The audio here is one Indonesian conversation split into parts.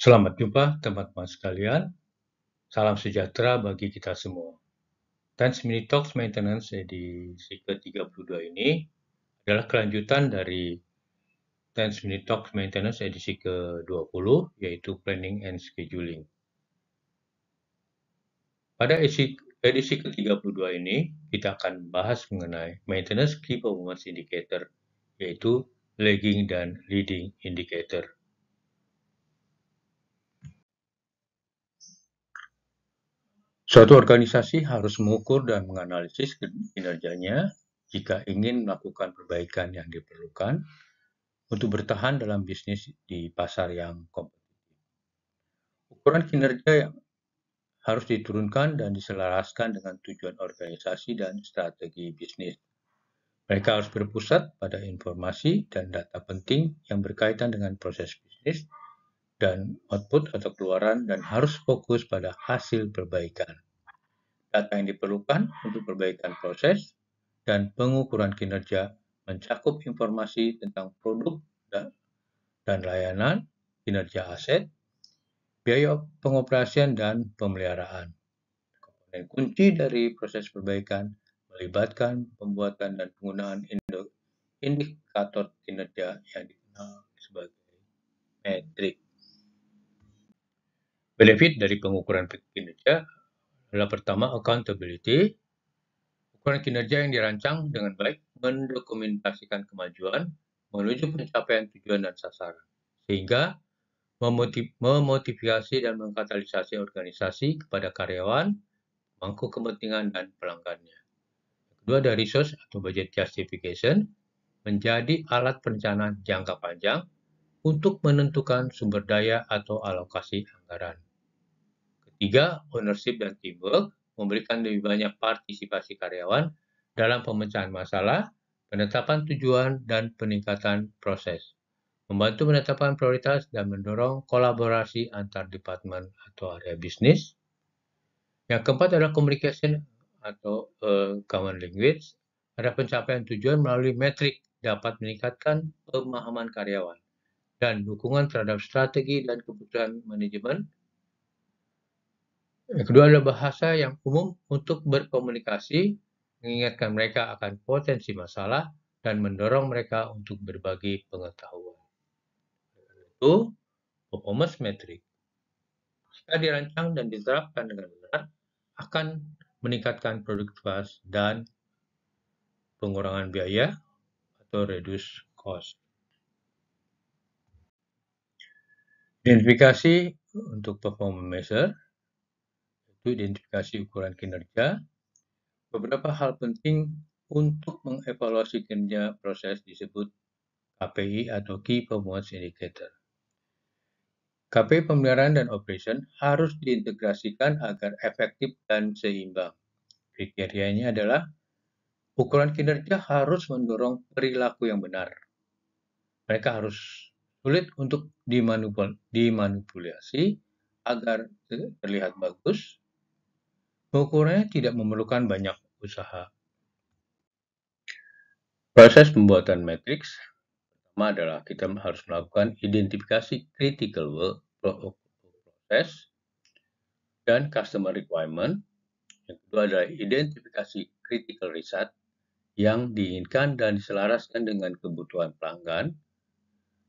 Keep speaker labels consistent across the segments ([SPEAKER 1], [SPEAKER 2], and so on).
[SPEAKER 1] Selamat jumpa teman-teman sekalian, salam sejahtera bagi kita semua. 10 Minute Talks Maintenance edisi ke-32 ini adalah kelanjutan dari 10 Minute Talks Maintenance edisi ke-20, yaitu Planning and Scheduling. Pada edisi ke-32 ini, kita akan bahas mengenai Maintenance Key Performance Indicator, yaitu Lagging dan Leading Indicator. Suatu organisasi harus mengukur dan menganalisis kinerjanya jika ingin melakukan perbaikan yang diperlukan untuk bertahan dalam bisnis di pasar yang kompetitif. Ukuran kinerja yang harus diturunkan dan diselaraskan dengan tujuan organisasi dan strategi bisnis. Mereka harus berpusat pada informasi dan data penting yang berkaitan dengan proses bisnis dan output atau keluaran dan harus fokus pada hasil perbaikan. Data yang diperlukan untuk perbaikan proses dan pengukuran kinerja mencakup informasi tentang produk dan layanan, kinerja aset, biaya pengoperasian dan pemeliharaan. Komponen kunci dari proses perbaikan melibatkan pembuatan dan penggunaan indikator kinerja yang dikenal sebagai metrik. Benefit dari pengukuran kinerja adalah pertama, accountability. Ukuran kinerja yang dirancang dengan baik mendokumentasikan kemajuan menuju pencapaian tujuan dan sasaran, sehingga memotivasi dan mengkatalisasi organisasi kepada karyawan, pemangku kepentingan, dan pelanggannya. Kedua, ada resource atau budget justification, menjadi alat perencanaan jangka panjang untuk menentukan sumber daya atau alokasi anggaran. Ketiga, ownership dan teamwork, memberikan lebih banyak partisipasi karyawan dalam pemecahan masalah, penetapan tujuan, dan peningkatan proses. Membantu menetapkan prioritas dan mendorong kolaborasi antar departemen atau area bisnis. Yang keempat adalah communication atau common language. Ada pencapaian tujuan melalui metrik dapat meningkatkan pemahaman karyawan dan dukungan terhadap strategi dan keputusan manajemen. Yang kedua adalah bahasa yang umum untuk berkomunikasi, mengingatkan mereka akan potensi masalah, dan mendorong mereka untuk berbagi pengetahuan. Itu performance metric. Jika dirancang dan diterapkan dengan benar, akan meningkatkan produktivitas dan pengurangan biaya atau reduce cost. Identifikasi untuk performance measure, itu identifikasi ukuran kinerja. Beberapa hal penting untuk mengevaluasi kinerja proses disebut KPI atau Key Performance Indicator. KPI pemeliharaan dan operation harus diintegrasikan agar efektif dan seimbang. Kriterianya adalah ukuran kinerja harus mendorong perilaku yang benar. Mereka harus sulit untuk dimanipulasi agar terlihat bagus. Pengukurannya tidak memerlukan banyak usaha. Proses pembuatan matriks pertama adalah kita harus melakukan identifikasi critical work process dan customer requirement. Yang kedua adalah identifikasi critical result yang diinginkan dan diselaraskan dengan kebutuhan pelanggan.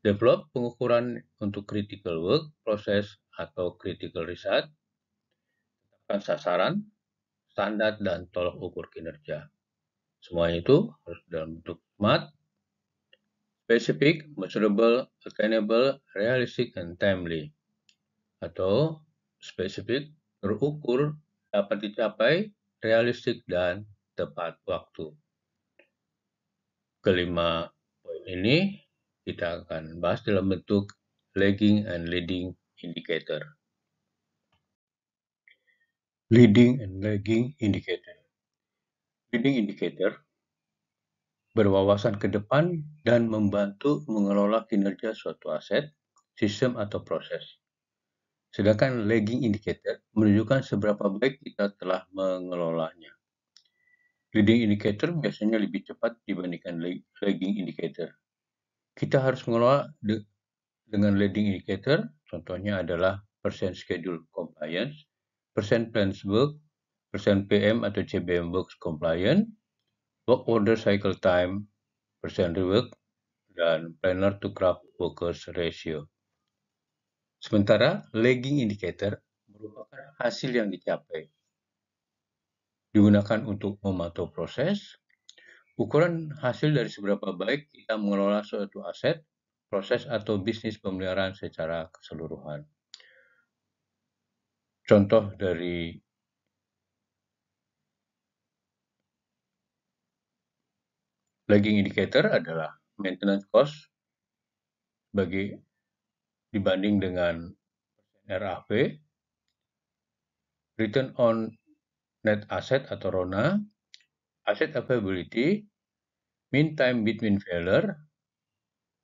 [SPEAKER 1] Develop pengukuran untuk critical work process atau critical result. Tetapkan sasaran, standar, dan tolak ukur kinerja. Semuanya itu harus dalam bentuk SMART, specific, measurable, attainable, realistic, and timely. Atau spesifik, terukur, dapat dicapai, realistik, dan tepat waktu. Kelima poin ini kita akan bahas dalam bentuk lagging and leading indicator. Leading and lagging indicator. Leading indicator berwawasan ke depan dan membantu mengelola kinerja suatu aset, sistem, atau proses. Sedangkan lagging indicator menunjukkan seberapa baik kita telah mengelolanya. Leading indicator biasanya lebih cepat dibandingkan lagging indicator. Kita harus mengelola dengan leading indicator, Contohnya adalah persen schedule compliance, persen planned work, persen PM atau CBM work compliant, work order cycle time, persen rework, dan planner to craft workers ratio. Sementara lagging indicator merupakan hasil yang dicapai. Digunakan untuk memantau proses, ukuran hasil dari seberapa baik kita mengelola suatu aset, proses atau bisnis pemeliharaan secara keseluruhan. Contoh dari lagging indicator adalah maintenance cost dibanding dengan RAP, return on net asset atau RONA, asset availability, mean time between failure,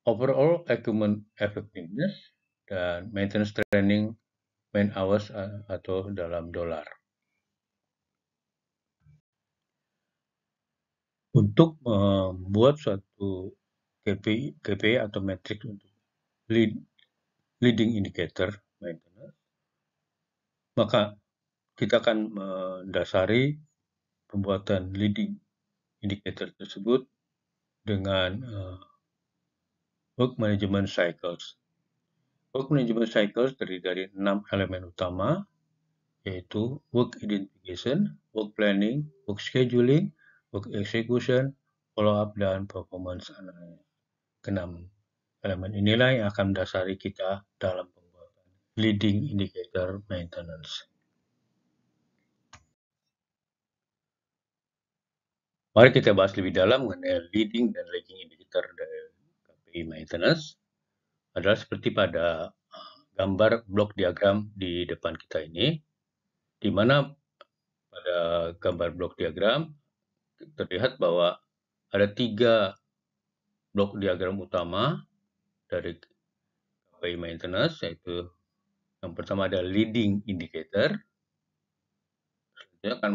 [SPEAKER 1] overall equipment effectiveness, dan maintenance training man hours atau dalam dolar. Untuk membuat suatu KPI atau metrik untuk leading indicator maintenance, maka kita akan mendasari pembuatan leading indicator tersebut dengan work management cycles. Work management cycles terdiri dari 6 elemen utama, yaitu work identification, work planning, work scheduling, work execution, follow-up, dan performance analysis. Keenam elemen inilah yang akan mendasari kita dalam pembuatan leading indicator maintenance. Mari kita bahas lebih dalam mengenai leading dan lagging indicator dari KPI maintenance. Adalah seperti pada gambar blok diagram di depan kita ini, di mana pada gambar blok diagram terlihat bahwa ada 3 blok diagram utama dari KPI maintenance, yaitu yang pertama ada leading indicator, selanjutnya akan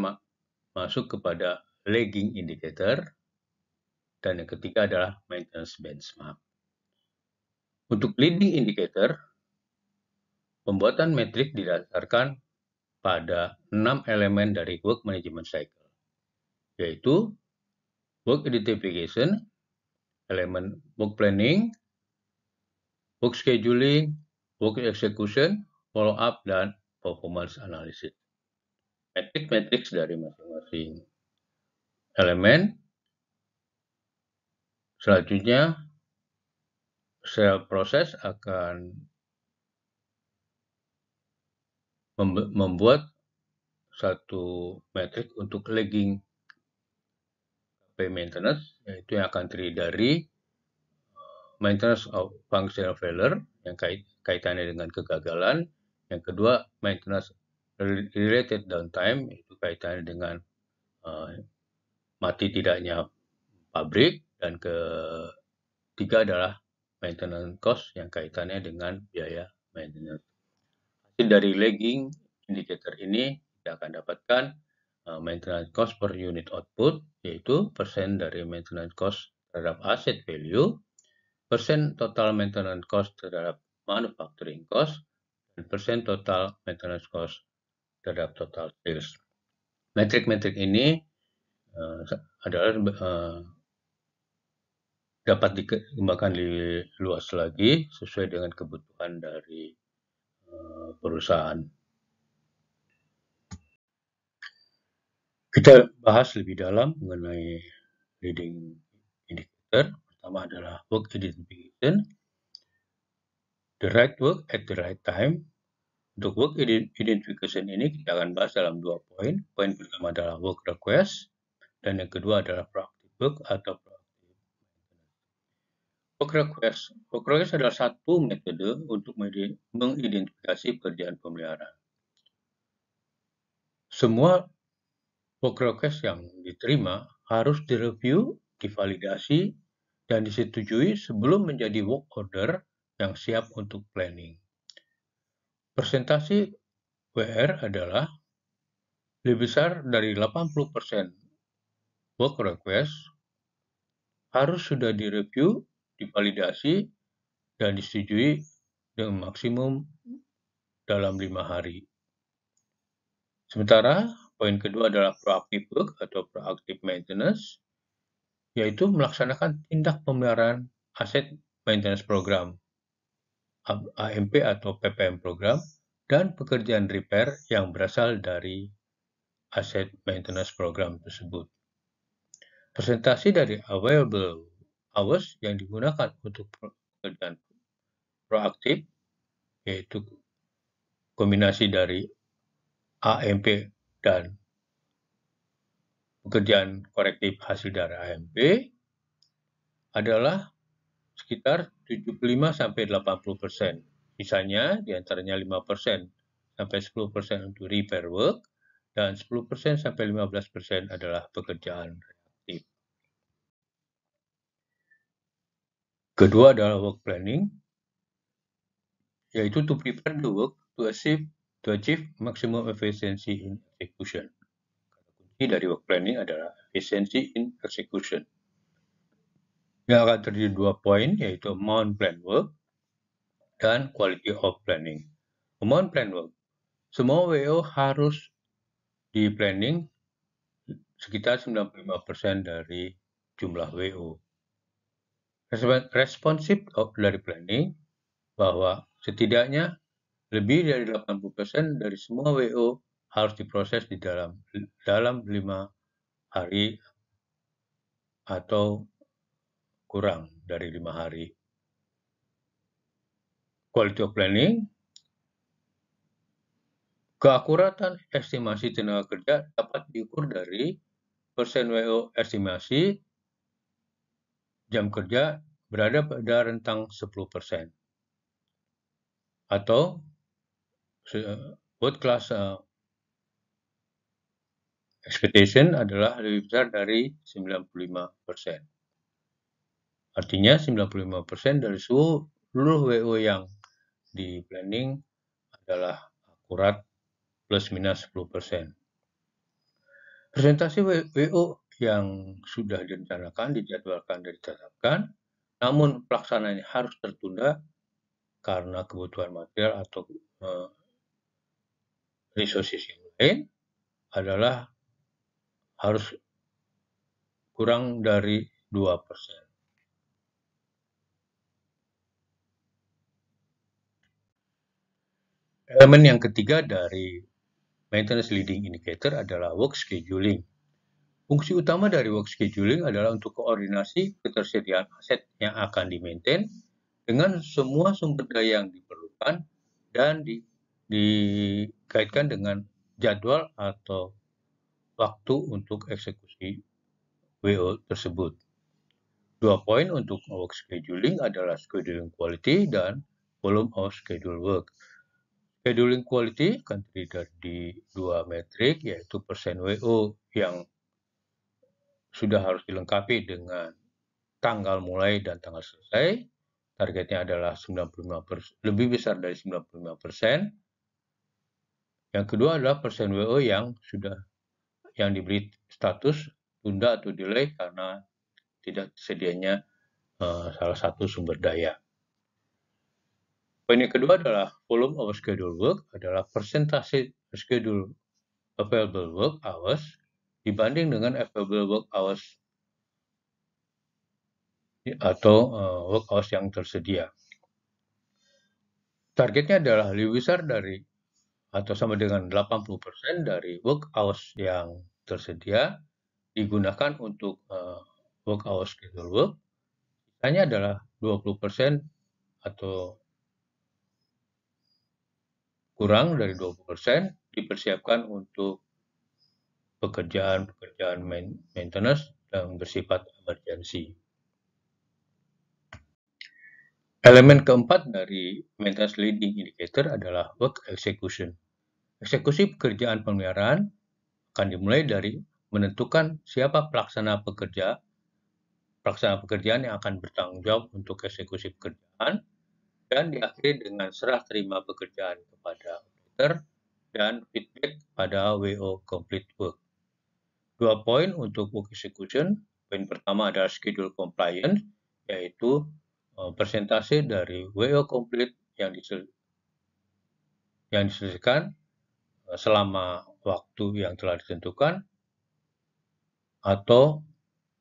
[SPEAKER 1] masuk kepada lagging indicator, dan yang ketiga adalah maintenance benchmark. Untuk leading indicator, pembuatan metrik didasarkan pada 6 elemen dari work management cycle, yaitu work identification, elemen work planning, work scheduling, work execution, follow up, dan performance analysis. Metrik-metrik dari masing-masing elemen. Selanjutnya, secara proses akan membuat satu metrik untuk lagging KPI maintenance, yaitu yang akan terdiri dari maintenance of functional failure, yang kaitannya dengan kegagalan. Yang kedua, maintenance related downtime, itu kaitannya dengan mati tidaknya pabrik. Dan ketiga adalah maintenance cost, yang kaitannya dengan biaya maintenance. Hasil dari lagging indicator ini kita akan dapatkan maintenance cost per unit output, yaitu persen dari maintenance cost terhadap asset value, persen total maintenance cost terhadap manufacturing cost, dan persen total maintenance cost terhadap total sales. Metrik-metrik ini adalah dapat dikembangkan lebih luas lagi sesuai dengan kebutuhan dari perusahaan. Kita bahas lebih dalam mengenai leading indicator. Pertama adalah work identification, the right work at the right time. Untuk work identification ini kita akan bahas dalam 2 poin. Poin pertama adalah work request, dan yang kedua adalah proactive work atau proactive maintenance. Work request adalah satu metode untuk mengidentifikasi pekerjaan pemeliharaan. Semua work request yang diterima harus direview, divalidasi, dan disetujui sebelum menjadi work order yang siap untuk planning. Persentase WR adalah lebih besar dari 80% work request harus sudah direview, divalidasi, dan disetujui dengan maksimum dalam 5 hari. Sementara poin kedua adalah proactive work atau proactive maintenance, yaitu melaksanakan tindak pemeliharaan aset maintenance program AMP atau PPM program dan pekerjaan repair yang berasal dari aset maintenance program tersebut. Presentasi dari available hours yang digunakan untuk pekerjaan proaktif, yaitu kombinasi dari AMP dan pekerjaan korektif hasil dari AMP, adalah sekitar 75-80%. Sisanya diantaranya 5% sampai 10% untuk repair work, dan 10% sampai 15% adalah pekerjaan reaktif. Kedua adalah work planning, yaitu to prepare the work to achieve maximum efficiency in execution. Kunci dari work planning adalah efficiency in execution. Yang akan terdiri 2 poin, yaitu amount planned work dan quality of planning. Amount planned work. Semua WO harus di planning sekitar 95% dari jumlah WO. Responsif dari planning bahwa setidaknya lebih dari 80% dari semua WO harus diproses di dalam 5 hari atau kurang dari 5 hari. Quality of planning, keakuratan estimasi tenaga kerja dapat diukur dari persen WO estimasi jam kerja berada pada rentang 10%. Atau world class expectation adalah lebih besar dari 95%. Artinya 95% dari seluruh WO yang di planning adalah akurat plus minus 10%. Presentasi WO yang sudah direncanakan, dijadwalkan, dan ditetapkan, namun pelaksanaannya harus tertunda karena kebutuhan material atau resources yang lain, adalah harus kurang dari 2%. Elemen yang ketiga dari maintenance leading indicator adalah work scheduling. Fungsi utama dari work scheduling adalah untuk koordinasi ketersediaan aset yang akan di-maintain dengan semua sumber daya yang diperlukan dan dikaitkan dengan jadwal atau waktu untuk eksekusi WO tersebut. 2 poin untuk work scheduling adalah scheduling quality dan volume of schedule work. Scheduling quality akan terdiri dari 2 metrik, yaitu persen WO yang sudah harus dilengkapi dengan tanggal mulai dan tanggal selesai. Targetnya adalah 95%, lebih besar dari 95%. Yang kedua adalah persen WO yang diberi status tunda atau delay karena tidak tersedianya salah satu sumber daya. Poin yang kedua adalah volume of schedule work, adalah persentase schedule available work hours dibanding dengan available work hours atau work hours yang tersedia. Targetnya adalah lebih besar dari atau sama dengan 80% dari work hours yang tersedia digunakan untuk work hours schedule work. Sisanya adalah 20% atau kurang dari 20% dipersiapkan untuk pekerjaan maintenance yang bersifat emergency. Elemen keempat dari maintenance leading indicator adalah work execution. Eksekusi pekerjaan pemeliharaan akan dimulai dari menentukan siapa pelaksana pekerjaan yang akan bertanggung jawab untuk eksekusi pekerjaan, dan diakhiri dengan serah terima pekerjaan kepada operator dan feedback pada WO complete work. 2 poin untuk work execution. Poin pertama adalah schedule compliance, yaitu persentase dari WO complete yang yang diselesaikan selama waktu yang telah ditentukan atau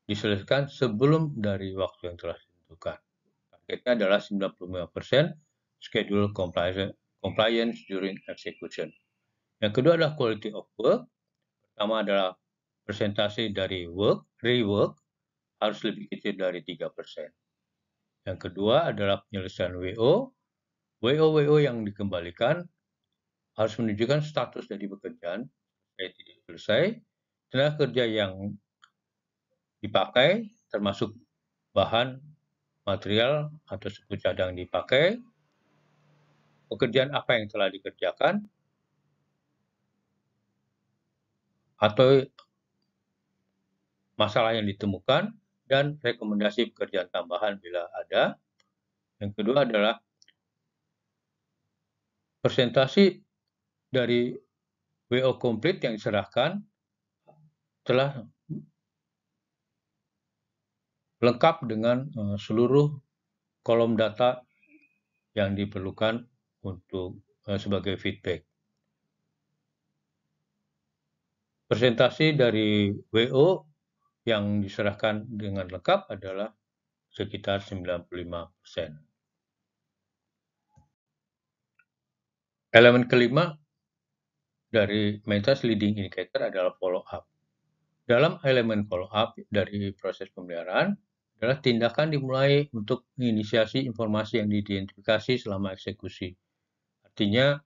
[SPEAKER 1] diselesaikan sebelum dari waktu yang telah ditentukan. Targetnya adalah 95% schedule compliance during execution. Yang kedua adalah quality of work. Pertama adalah presentasi dari rework harus lebih kecil dari 3%. Yang kedua adalah penyelesaian WO. WO yang dikembalikan harus menunjukkan status dari pekerjaan tidak selesai, tenaga kerja yang dipakai, termasuk bahan, material, atau suku cadang dipakai, pekerjaan apa yang telah dikerjakan, atau masalah yang ditemukan, dan rekomendasi pekerjaan tambahan bila ada. Yang kedua adalah presentasi dari WO komplit yang diserahkan telah lengkap dengan seluruh kolom data yang diperlukan untuk sebagai feedback. Presentasi dari WO yang diserahkan dengan lengkap adalah sekitar 95%. Elemen kelima dari maintenance leading indicator adalah follow up. Dalam elemen follow up dari proses pemeliharaan adalah tindakan dimulai untuk menginisiasi informasi yang diidentifikasi selama eksekusi. Artinya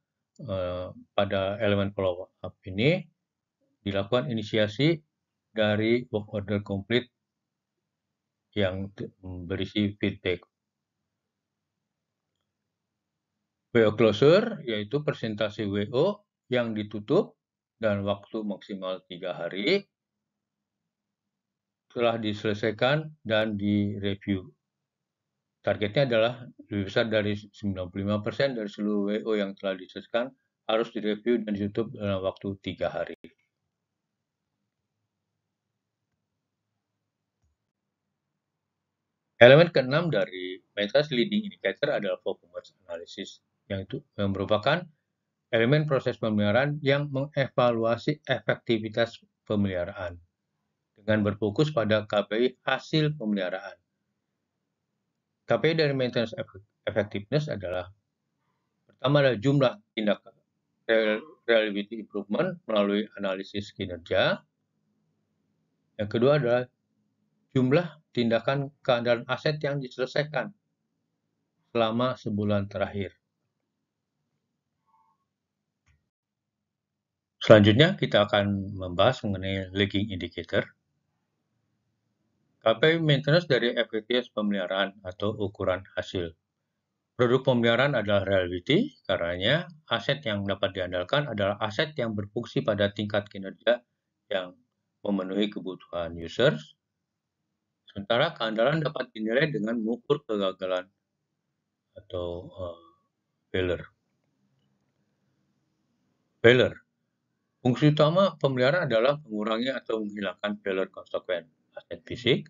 [SPEAKER 1] pada elemen follow up ini dilakukan inisiasi dari work order complete yang berisi feedback. WO closure yaitu presentasi WO yang ditutup dan waktu maksimal 3 hari telah diselesaikan dan direview. Targetnya adalah lebih besar dari 95% dari seluruh WO yang telah diselesaikan harus direview dan ditutup dalam waktu 3 hari. Elemen keenam dari maintenance leading indicator adalah performance analysis, yang merupakan elemen proses pemeliharaan yang mengevaluasi efektivitas pemeliharaan dengan berfokus pada KPI hasil pemeliharaan. KPI dari maintenance effectiveness adalah pertama adalah jumlah tindakan reliability improvement melalui analisis kinerja. Yang kedua adalah jumlah tindakan keadaan aset yang diselesaikan selama sebulan terakhir. Selanjutnya kita akan membahas mengenai lagging indicator. KPI maintenance dari efektivitas pemeliharaan atau ukuran hasil. Produk pemeliharaan adalah reliability, karenanya aset yang dapat diandalkan adalah aset yang berfungsi pada tingkat kinerja yang memenuhi kebutuhan users. Sementara keandalan dapat dinilai dengan mengukur kegagalan atau failure. Fungsi utama pemeliharaan adalah mengurangi atau menghilangkan failure consequence aset fisik.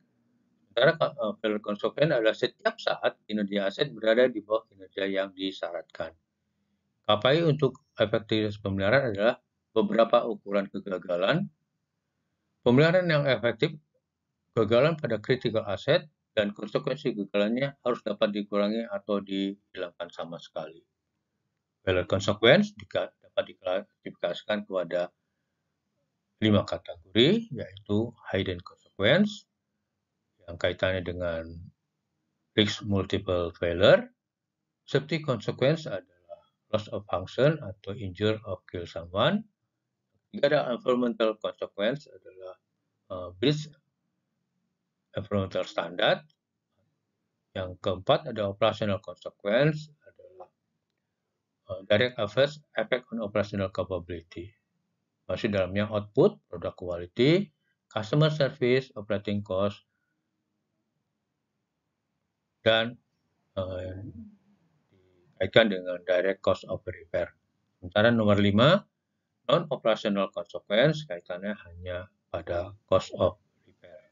[SPEAKER 1] Sementara failure consequence adalah setiap saat kinerja aset berada di bawah kinerja yang disyaratkan. KPI untuk efektivitas pemeliharaan adalah beberapa ukuran kegagalan. Pemeliharaan yang efektif, kegagalan pada critical asset, dan konsekuensi kegagalannya harus dapat dikurangi atau dihilangkan sama sekali. Failure consequence dapat diklasifikasikan kepada 5 kategori, yaitu hidden consequence, yang kaitannya dengan risk multiple failure. Safety consequence adalah loss of function atau injure or kill someone. Ada environmental consequence adalah breach environmental standard. Yang keempat ada operational consequence adalah direct effect on operational capability. Masih dalamnya output, product quality, customer service, operating cost, dan dikaitkan dengan direct cost of repair. Sementara nomor 5, non-operational consequence kaitannya hanya pada cost of repair.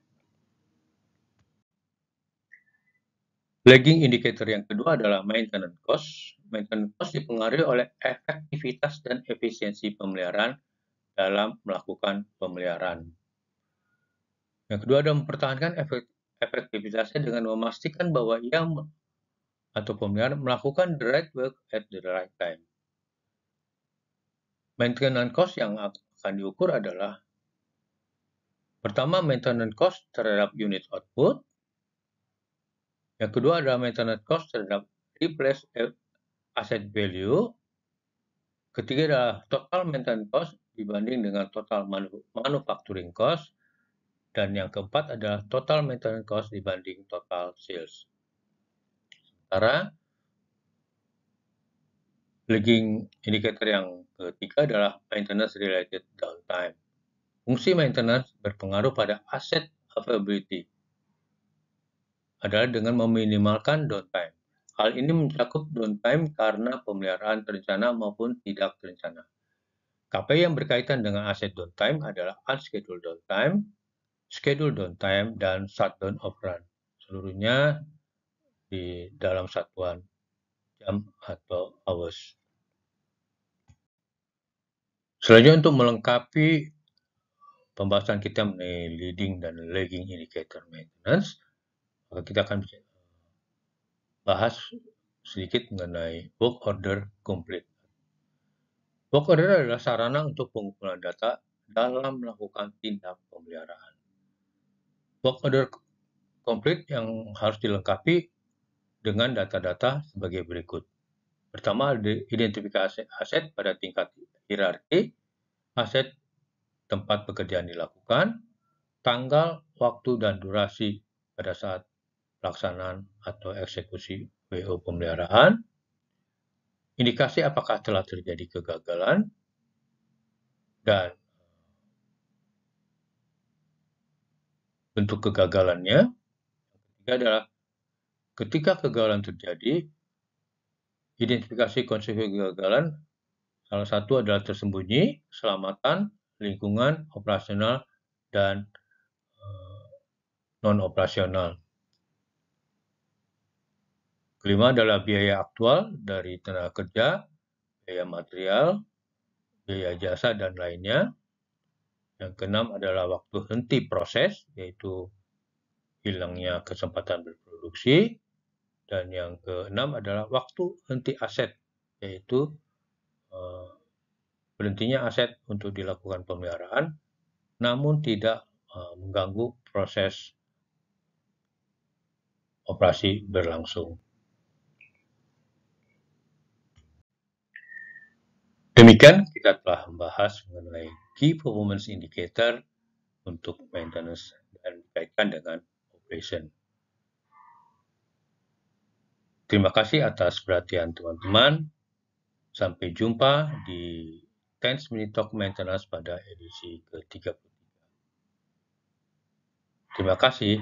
[SPEAKER 1] Lagging indicator yang kedua adalah maintenance cost. maintenance cost dipengaruhi oleh efektivitas dan efisiensi pemeliharaan dalam melakukan pemeliharaan. Yang kedua adalah mempertahankan efektivitasnya dengan memastikan bahwa ia atau pemelihara melakukan the right work at the right time. Maintenance cost yang akan diukur adalah pertama, maintenance cost terhadap unit output. Yang kedua adalah maintenance cost terhadap replace asset value. Ketiga adalah total maintenance cost dibanding dengan total manufacturing cost. Dan yang keempat adalah total maintenance cost dibanding total sales. Sementara lagging indicator yang ketiga adalah maintenance related downtime. Fungsi maintenance berpengaruh pada asset availability adalah dengan meminimalkan downtime. Hal ini mencakup downtime karena pemeliharaan terencana maupun tidak terencana. KPI yang berkaitan dengan aset downtime adalah unscheduled downtime, scheduled downtime, dan shutdown of run. Seluruhnya di dalam satuan jam atau hours. Selanjutnya untuk melengkapi pembahasan kita mengenai leading dan lagging indicator maintenance, maka kita akan bahas sedikit mengenai work order complete. Work order adalah sarana untuk pengumpulan data dalam melakukan tindak pemeliharaan. Work order complete yang harus dilengkapi dengan data-data sebagai berikut. Pertama, identifikasi aset pada tingkat hierarki, aset tempat pekerjaan dilakukan, tanggal, waktu, dan durasi pada saat pelaksanaan atau eksekusi WO pemeliharaan, indikasi apakah telah terjadi kegagalan, dan bentuk kegagalannya. Yang ketiga adalah ketika kegagalan terjadi, identifikasi konsekuensi kegagalan, salah satu adalah tersembunyi, keselamatan, lingkungan, operasional, dan non-operasional. Kelima adalah biaya aktual dari tenaga kerja, biaya material, biaya jasa, dan lainnya. Yang keenam adalah waktu henti proses, yaitu hilangnya kesempatan berproduksi. Dan yang keenam adalah waktu henti aset, yaitu berhentinya aset untuk dilakukan pemeliharaan, namun tidak mengganggu proses operasi berlangsung. Demikian kita telah membahas mengenai Key Performance Indicator untuk maintenance dan dikaitkan dengan operation. Terima kasih atas perhatian teman-teman. Sampai jumpa di 10 Minute Talk Maintenance pada edisi ke-33. Terima kasih.